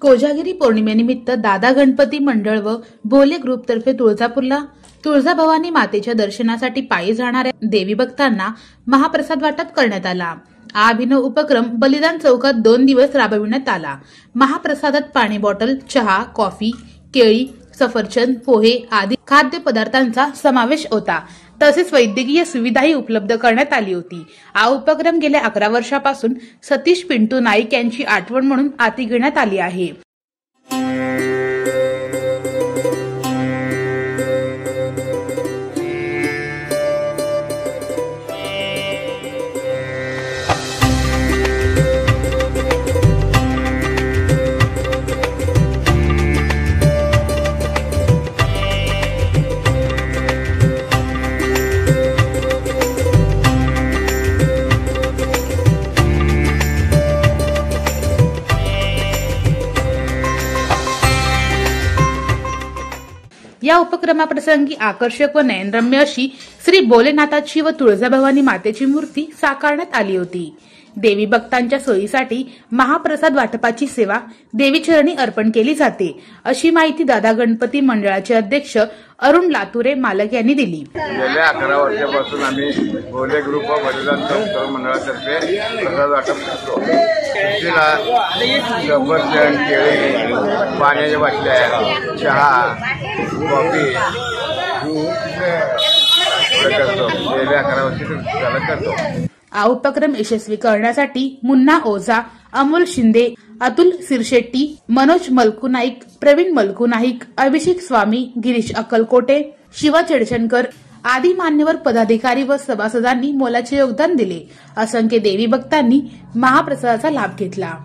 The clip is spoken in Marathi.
कोजागिरी पौर्णिमेनिमित्त दादा गणपती मंडळ व भोले ग्रुपतर्फे तुळजापूरला तुळजाभवानी मातेच्या दर्शनासाठी पायी जाणाऱ्या देवी भक्तांना महाप्रसाद वाटप करण्यात आला। हा अभिनव उपक्रम बलिदान चौकात 2 दिवस राबविण्यात आला। महाप्रसादात पाणी बॉटल, चहा, कॉफी, केळी, सफरचंद, पोहे आदी खाद्यपदार्थांचा समावेश होता। तसेच वैद्यकीय सुविधाही उपलब्ध करण्यात आली होती। हा उपक्रम गेल्या 11 वर्षापासून सतीश पिंटू नाईक यांची आठवण म्हणून हाती घेण्यात आली आहे। या उपक्रमाप्रसंगी आकर्षक व नयनरम्य अशी श्री भोलेनाथाची व तुळजाभवानी मातेची मूर्ती साकारण्यात आली होती। देवी भक्तांच्या सोयीसाठी महाप्रसाद वाटपाची सेवा देवीचरणी अर्पण केली जाते, अशी माहिती दादा गणपती मंडळाचे अध्यक्ष अरुण लातुरे मालक यांनी दिली। गेल्या 11 वर्षापासून आम्ही भोले ग्रुप व बलिदान चौक मंडळातर्फे प्रसाद वाटप करतो। सफरचंद, केळी, पाण्याच्या बाटल्या, चहा, कॉफी करतो। गेल्या 11 वर्षापासून करतो। हा उपक्रम यशस्वी करण्यासाठी मुन्ना ओझा, अमोल शिंदे, अतुल सिरशेट्टी, मनोज मलकू नाईक, प्रवीण मलकू नाईक, अभिषेक स्वामी, गिरीश अक्कलकोटे, शिवा चेडशनकर आदी मान्यवर पदाधिकारी व सभासदांनी मोलाचे योगदान दिले। असंख्य देवी भक्तांनी महाप्रसादाचा लाभ घेतला।